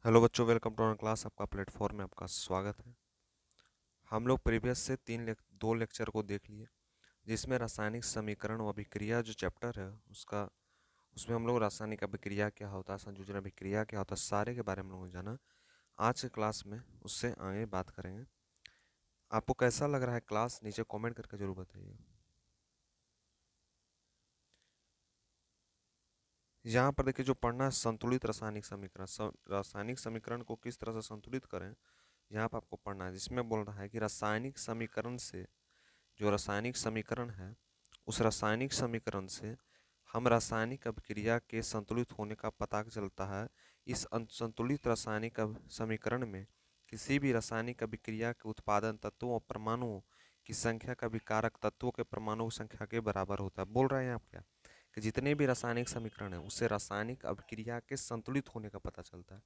Hello बच्चों, welcome to our class. आपका platform में आपका स्वागत है। हम लोग प्रीवियस से दो लेक्चर को देख लिए, जिसमें रासायनिक समीकरण व अभिक्रिया जो चैप्टर है उसका उसमें हम लोग रासायनिक अभिक्रिया क्या होता है, संयोजन अभिक्रिया क्या होता है, सारे के बारे में हम लोगों ने जाना। आज के क्लास में उससे आगे बात करेंगे। आपको कैसा लग रहा है क्लास, नीचे कॉमेंट करके जरूर बताइए। यहाँ पर देखिए, जो पढ़ना है संतुलित रासायनिक समीकरण, रासायनिक समीकरण को किस तरह से संतुलित करें, यहाँ पर आपको पढ़ना है। जिसमें बोल रहा है कि रासायनिक समीकरण से, जो रासायनिक समीकरण है, उस रासायनिक समीकरण से हम रासायनिक अभिक्रिया के संतुलित होने का पता चलता है। इस संतुलित रासायनिक समीकरण में किसी भी रासायनिक अभिक्रिया के उत्पादन तत्वों और परमाणुओं की संख्या का विकारक तत्वों के परमाणु की संख्या के बराबर होता है। बोल रहे हैं आप क्या, कि जितने भी रासायनिक समीकरण है उससे रासायनिक अभिक्रिया के संतुलित होने का पता चलता है।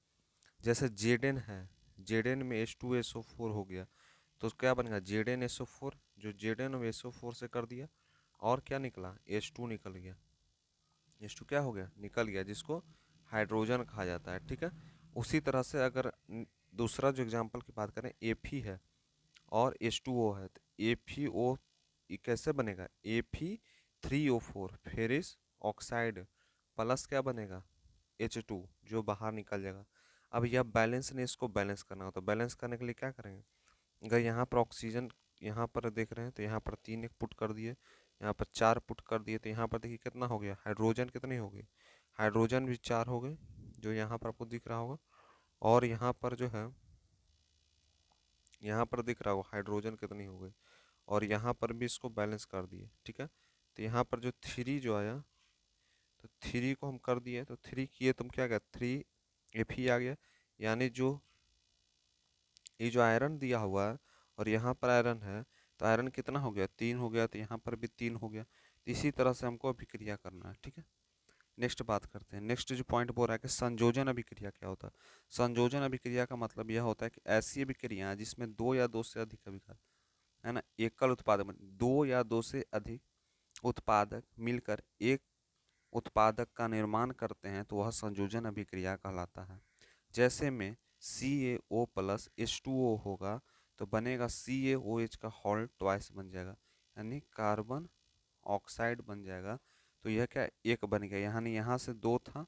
जैसे जेडेन है, जेडेन में H2SO4 हो गया, तो क्या बनेगा ZnSO4, जो ZnSO4 से कर दिया और क्या निकला, H2 निकल गया। H2 क्या हो गया, निकल गया, जिसको हाइड्रोजन कहा जाता है। ठीक है। उसी तरह से अगर दूसरा जो एग्जांपल की बात करें, Fe है और H2O है, तो FeO कैसे बनेगा, Fe3O4 फेरिस ऑक्साइड प्लस क्या बनेगा, H2, जो बाहर निकल जाएगा। अब यह बैलेंस ने इसको बैलेंस करना हो, तो बैलेंस करने के लिए क्या करेंगे, अगर यहाँ पर ऑक्सीजन, यहाँ पर देख रहे हैं तो यहाँ पर 3 एक पुट कर दिए, यहाँ पर 4 पुट कर दिए, तो यहाँ पर देखिए कितना हो गया, हाइड्रोजन कितने हो गए, हाइड्रोजन भी 4 हो गए, जो यहाँ पर आपको दिख रहा होगा। और यहाँ पर जो है, यहाँ पर दिख रहा होगा हाइड्रोजन कितनी हो गई, और यहाँ पर भी इसको बैलेंस कर दिए। ठीक है। तो यहाँ पर जो 3 जो आया, तो 3 को हम कर दिए, तो 3 किए तुम क्या गया, 3 Fe आ गया। यानी जो ये जो आयरन दिया हुआ है और यहाँ पर आयरन है, तो आयरन कितना हो गया, 3 हो गया, तो यहाँ पर भी 3 हो गया। तो इसी तरह से हमको अभिक्रिया करना है। ठीक है। नेक्स्ट बात करते हैं। नेक्स्ट जो पॉइंट बोल रहा है कि संयोजन अभिक्रिया क्या होता है। संयोजन अभिक्रिया का मतलब यह होता है कि ऐसी अभिक्रिया जिसमें दो या दो से अधिक अभिकारक, है ना, एकल उत्पादक, दो या दो से अधिक उत्पादक मिलकर एक उत्पादक का निर्माण करते हैं, तो वह संयोजन अभिक्रिया कहलाता है। जैसे में CaO प्लस H2O होगा, तो बनेगा CaOH का होल ट्वाइस बन जाएगा, यानी कार्बन ऑक्साइड बन जाएगा। तो यह क्या, एक बन गया, यानी यहाँ से दो था,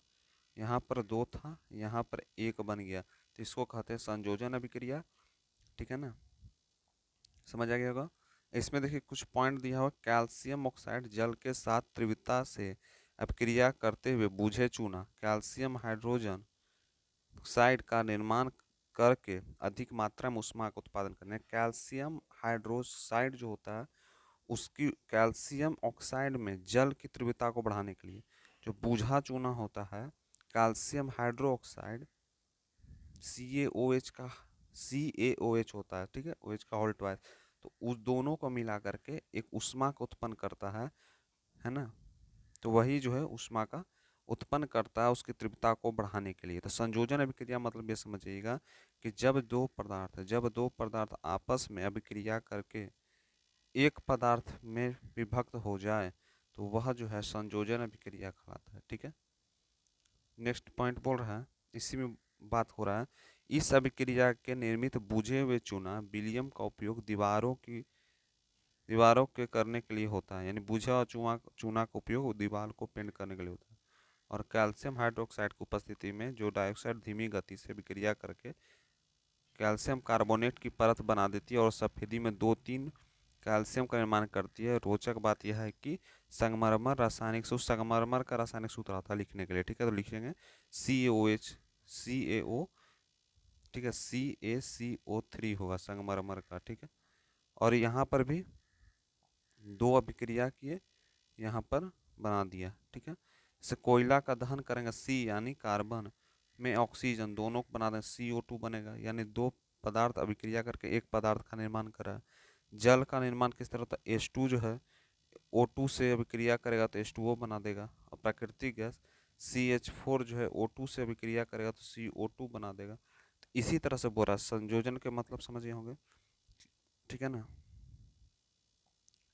यहाँ पर दो था, यहाँ पर एक बन गया, तो इसको कहते हैं संयोजन अभिक्रिया। ठीक है ना, समझ आ गया होगा। इसमें देखिए कुछ पॉइंट दिया हुआ, कैल्शियम ऑक्साइड जल के साथ तीव्रता से अभिक्रिया करते हुए बुझे चूना कैल्शियम हाइड्रोजन ऑक्साइड का निर्माण करके अधिक मात्रा में ऊष्मा का उत्पादन करने। कैल्शियम हाइड्रोक्साइड जो होता है, उसकी कैल्शियम ऑक्साइड में जल की तीव्रता को बढ़ाने के लिए जो बूझा चूना होता है, कैल्शियम हाइड्रो ऑक्साइड CaOH का, CaOH होता है, ठीक है, OH का होल ट्वाइस, तो उस दोनों को मिला करके एक ऊष्मा को उत्पन्न करता है ना। तो वही जो है ऊष्मा का उत्पन्न करता है उसकी तीव्रता को बढ़ाने के लिए। तो संयोजन अभिक्रिया मतलब ये समझिएगा कि जब दो पदार्थ आपस में अभिक्रिया करके एक पदार्थ में विभक्त हो जाए, तो वह जो है संयोजन अभिक्रिया कहलाता है। ठीक है। नेक्स्ट पॉइंट बोल रहा है, इसी में बात हो रहा है, इस अभिक्रिया के निर्मित बुझे हुए चूना विलियम का उपयोग दीवारों के करने के लिए होता है, यानी बुझा हुआ चूना का उपयोग दीवार को पेंट करने के लिए होता है। और कैल्शियम हाइड्रोक्साइड की उपस्थिति में जो डाइऑक्साइड धीमी गति से विक्रिया करके कैल्शियम कार्बोनेट की परत बना देती है और सफेदी में 2-3 कैल्शियम का निर्माण करती है। रोचक बात यह है कि संगमरमर का रासायनिक सूत्र आता है लिखने के लिए। ठीक है, तो लिखेंगे CaOH, CaO, ठीक है, CaCO3 होगा संगमरमर का। ठीक है। और यहाँ पर भी दो अभिक्रिया किए, यहाँ पर बना दिया। ठीक है। जैसे कोयला का दहन करेंगे, C यानी कार्बन में ऑक्सीजन, दोनों को बना दें, CO2 बनेगा, यानी दो पदार्थ अभिक्रिया करके एक पदार्थ का निर्माण करा। जल का निर्माण किस तरह होता है, H2 जो है O2 से अभिक्रिया करेगा तो H2O बना देगा, और प्राकृतिक गैस CH4 जो है O2 से अभिक्रिया करेगा तो CO2 बना देगा। तो इसी तरह से बोल रहा है, संयोजन के मतलब समझे होंगे। ठीक है ना,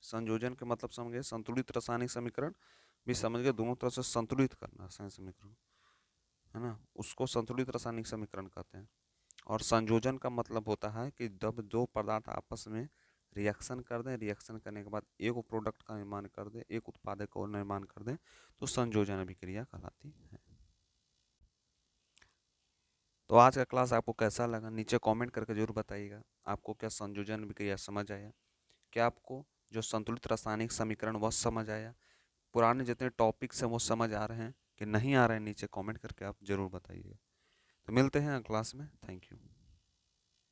संयोजन के मतलब समझ गए, संतुलित रासायनिक समीकरण भी समझ गए, दोनों तरह से संतुलित करना रासायनिक समीकरण, है ना, उसको संतुलित रासायनिक समीकरण कहते हैं। और संयोजन का मतलब होता है कि जब दो पदार्थ आपस में रिएक्शन कर दें, रिएक्शन करने के बाद एक प्रोडक्ट का निर्माण कर दें, एक उत्पाद का निर्माण कर दें, तो संयोजन अभिक्रिया कहलाती है। तो आज का क्लास आपको कैसा लगा, नीचे कमेंट करके जरूर बताइएगा। आपको क्या संयोजन अभिक्रिया समझ आया? क्या आपको जो संतुलित रासायनिक समीकरण वह समझ आया? पुराने जितने टॉपिक्स हैं वो समझ आ रहे हैं कि नहीं आ रहे हैं, नीचे कमेंट करके आप जरूर बताइएगा। तो मिलते हैं क्लास में। Thank you.